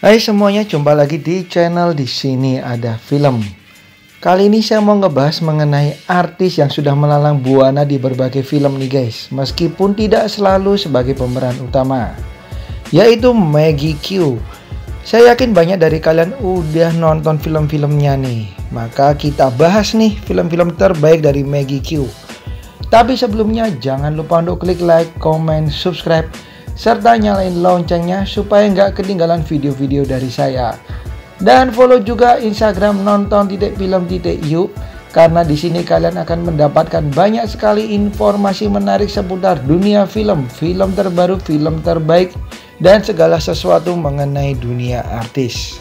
Hai semuanya, jumpa lagi di channel Di Sini Ada Film. Kali ini saya mau ngebahas mengenai artis yang sudah melalang buana di berbagai film nih guys, meskipun tidak selalu sebagai pemeran utama, yaitu Maggie Q. Saya yakin banyak dari kalian udah nonton film-filmnya nih. Maka kita bahas nih film-film terbaik dari Maggie Q. Tapi sebelumnya jangan lupa untuk klik like, comment, subscribe, serta nyalain loncengnya supaya nggak ketinggalan video-video dari saya. Dan follow juga Instagram nonton.film.yuk, karena di sini kalian akan mendapatkan banyak sekali informasi menarik seputar dunia film, film terbaru, film terbaik, dan segala sesuatu mengenai dunia artis.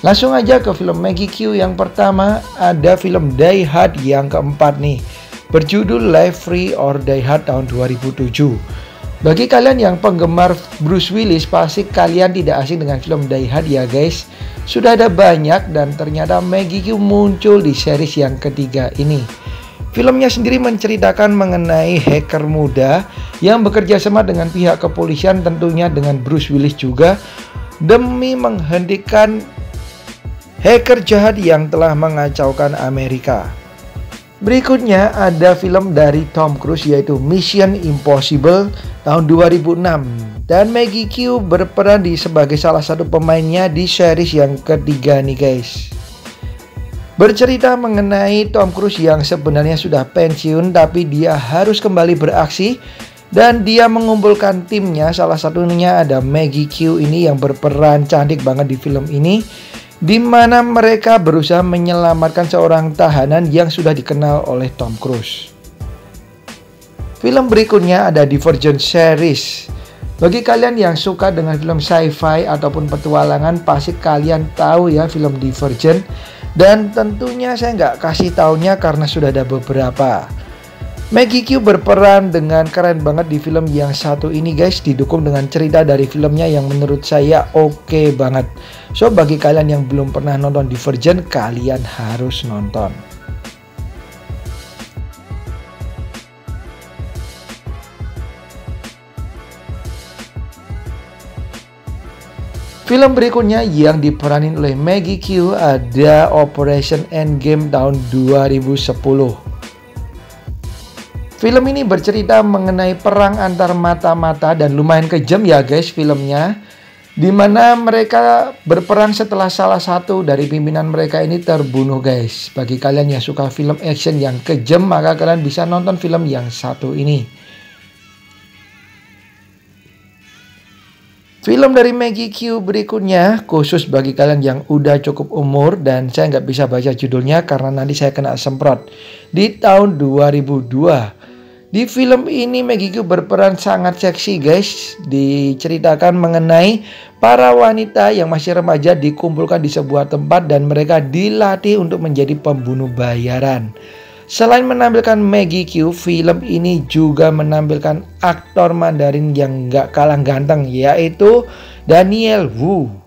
Langsung aja ke film Maggie Q. Yang pertama ada film Die Hard yang keempat nih, berjudul Live Free or Die Hard tahun 2007. Bagi kalian yang penggemar Bruce Willis, pasti kalian tidak asing dengan film Die Hard ya guys. Sudah ada banyak dan ternyata Maggie Q muncul di series yang ketiga ini. Filmnya sendiri menceritakan mengenai hacker muda yang bekerja sama dengan pihak kepolisian, tentunya dengan Bruce Willis juga, demi menghentikan hacker jahat yang telah mengacaukan Amerika. Berikutnya ada film dari Tom Cruise yaitu Mission Impossible tahun 2006, dan Maggie Q berperan sebagai salah satu pemainnya di series yang ketiga nih guys. Bercerita mengenai Tom Cruise yang sebenarnya sudah pensiun tapi dia harus kembali beraksi, dan dia mengumpulkan timnya, salah satunya ada Maggie Q ini yang berperan cantik banget di film ini, di mana mereka berusaha menyelamatkan seorang tahanan yang sudah dikenal oleh Tom Cruise. Film berikutnya ada Divergent series. Bagi kalian yang suka dengan film sci-fi ataupun petualangan, pasti kalian tahu ya film Divergent. Dan tentunya saya nggak kasih taunya karena sudah ada beberapa. Maggie Q berperan dengan keren banget di film yang satu ini guys, didukung dengan cerita dari filmnya yang menurut saya oke banget. So bagi kalian yang belum pernah nonton Divergent, kalian harus nonton. Film berikutnya yang diperanin oleh Maggie Q ada Operation Endgame tahun 2010. Film ini bercerita mengenai perang antar mata-mata dan lumayan kejam ya guys filmnya, dimana mereka berperang setelah salah satu dari pimpinan mereka ini terbunuh guys. Bagi kalian yang suka film action yang kejam, maka kalian bisa nonton film yang satu ini. Film dari Maggie Q berikutnya khusus bagi kalian yang udah cukup umur, dan saya nggak bisa baca judulnya karena nanti saya kena semprot, di tahun 2002. Di film ini Maggie Q berperan sangat seksi guys. Diceritakan mengenai para wanita yang masih remaja dikumpulkan di sebuah tempat dan mereka dilatih untuk menjadi pembunuh bayaran. Selain menampilkan Maggie Q, film ini juga menampilkan aktor Mandarin yang gak kalah ganteng, yaitu Daniel Wu.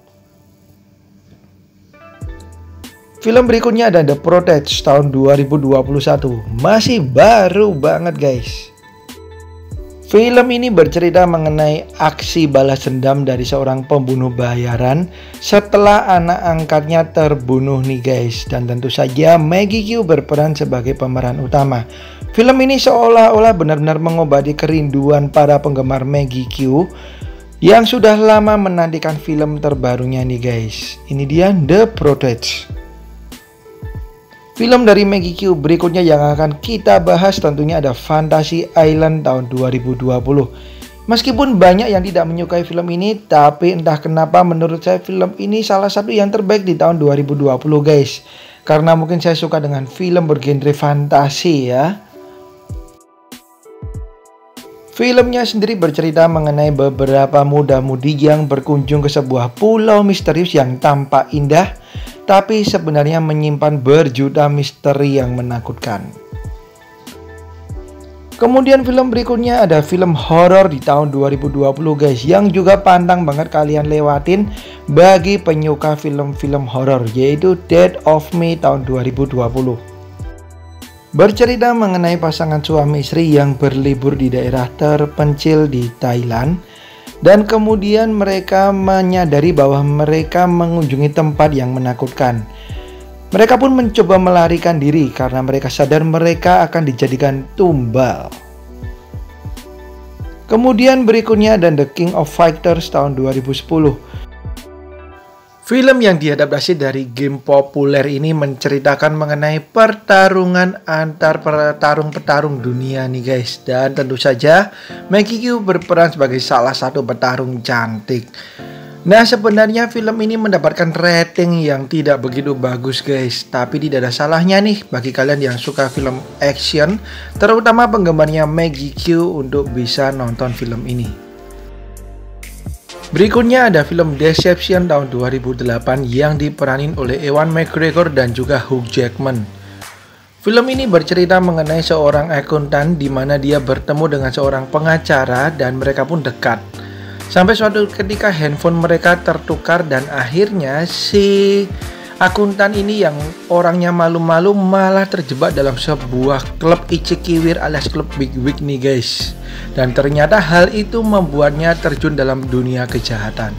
Film berikutnya ada The Protege tahun 2021. Masih baru banget guys. Film ini bercerita mengenai aksi balas dendam dari seorang pembunuh bayaran setelah anak angkatnya terbunuh nih guys. Dan tentu saja Maggie Q berperan sebagai pemeran utama. Film ini seolah-olah benar-benar mengobati kerinduan para penggemar Maggie Q yang sudah lama menantikan film terbarunya nih guys. Ini dia The Protege. Film dari Maggie Q berikutnya yang akan kita bahas tentunya ada Fantasy Island tahun 2020. Meskipun banyak yang tidak menyukai film ini, tapi entah kenapa menurut saya film ini salah satu yang terbaik di tahun 2020 guys. Karena mungkin saya suka dengan film bergenre fantasi ya. Filmnya sendiri bercerita mengenai beberapa muda-mudi yang berkunjung ke sebuah pulau misterius yang tampak indah, tapi sebenarnya menyimpan berjuta misteri yang menakutkan. Kemudian film berikutnya ada film horor di tahun 2020 guys, yang juga pantang banget kalian lewatin bagi penyuka film-film horor, yaitu Dead of Me tahun 2020. Bercerita mengenai pasangan suami istri yang berlibur di daerah terpencil di Thailand Dan kemudian mereka menyadari bahwa mereka mengunjungi tempat yang menakutkan. Mereka pun mencoba melarikan diri karena mereka sadar mereka akan dijadikan tumbal. Kemudian berikutnya ada The King of Fighters tahun 2010. Film yang diadaptasi dari game populer ini menceritakan mengenai pertarungan antar petarung-petarung dunia nih guys. Dan tentu saja Maggie Q berperan sebagai salah satu petarung cantik. Nah, sebenarnya film ini mendapatkan rating yang tidak begitu bagus guys. Tapi tidak ada salahnya nih bagi kalian yang suka film action, terutama penggemarnya Maggie Q, untuk bisa nonton film ini. Berikutnya ada film Deception tahun 2008 yang diperanin oleh Ewan McGregor dan juga Hugh Jackman. Film ini bercerita mengenai seorang akuntan di mana dia bertemu dengan seorang pengacara dan mereka pun dekat. Sampai suatu ketika handphone mereka tertukar dan akhirnya si akuntan ini yang orangnya malu-malu malah terjebak dalam sebuah klub icikiwir alias klub bigwig nih guys. Dan ternyata hal itu membuatnya terjun dalam dunia kejahatan.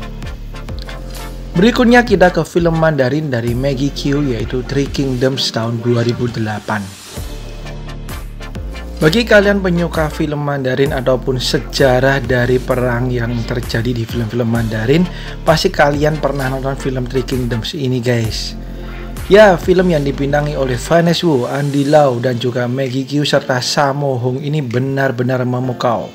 Berikutnya kita ke film Mandarin dari Maggie Q, yaitu Three Kingdoms tahun 2008. Bagi kalian penyuka film Mandarin ataupun sejarah dari perang yang terjadi di film-film Mandarin, pasti kalian pernah nonton film Three Kingdoms ini guys. Ya, film yang dibintangi oleh Vanessa Wu, Andy Lau, dan juga Maggie Q serta Sammo Hung ini benar-benar memukau.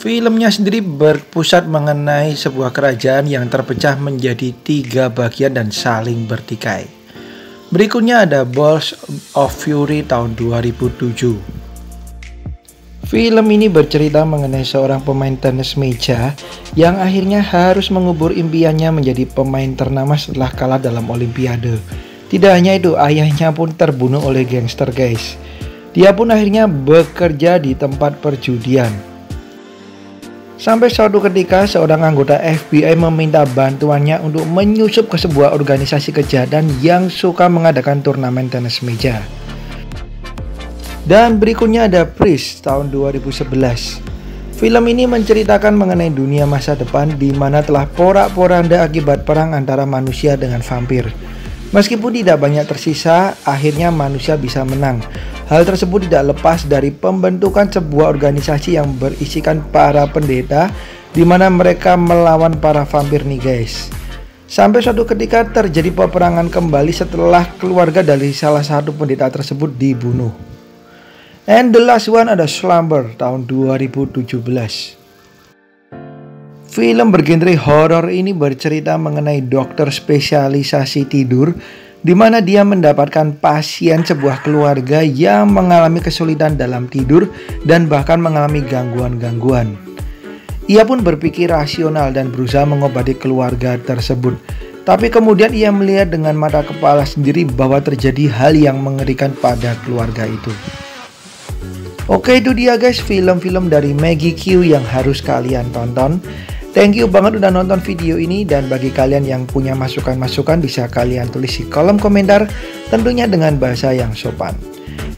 Filmnya sendiri berpusat mengenai sebuah kerajaan yang terpecah menjadi 3 bagian dan saling bertikai. Berikutnya ada Balls of Fury tahun 2007. Film ini bercerita mengenai seorang pemain tenis meja yang akhirnya harus mengubur impiannya menjadi pemain ternama setelah kalah dalam Olimpiade. Tidak hanya itu, ayahnya pun terbunuh oleh gangster guys. Dia pun akhirnya bekerja di tempat perjudian. Sampai suatu ketika seorang anggota FBI meminta bantuannya untuk menyusup ke sebuah organisasi kejahatan yang suka mengadakan turnamen tenis meja. Dan berikutnya ada Priest tahun 2011. Film ini menceritakan mengenai dunia masa depan di mana telah porak-poranda akibat perang antara manusia dengan vampir. Meskipun tidak banyak tersisa, akhirnya manusia bisa menang. Hal tersebut tidak lepas dari pembentukan sebuah organisasi yang berisikan para pendeta di mana mereka melawan para vampir nih guys. Sampai suatu ketika terjadi peperangan kembali setelah keluarga dari salah satu pendeta tersebut dibunuh. And the last one ada Slumber tahun 2017. Film bergenre horor ini bercerita mengenai dokter spesialisasi tidur di mana dia mendapatkan pasien sebuah keluarga yang mengalami kesulitan dalam tidur dan bahkan mengalami gangguan-gangguan. Ia pun berpikir rasional dan berusaha mengobati keluarga tersebut. Tapi kemudian ia melihat dengan mata kepala sendiri bahwa terjadi hal yang mengerikan pada keluarga itu. Oke, itu dia guys film-film dari Maggie Q yang harus kalian tonton. Thank you banget udah nonton video ini, dan bagi kalian yang punya masukan-masukan bisa kalian tulis di kolom komentar, tentunya dengan bahasa yang sopan.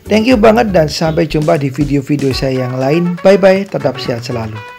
Thank you banget dan sampai jumpa di video-video saya yang lain. Bye bye, tetap sehat selalu.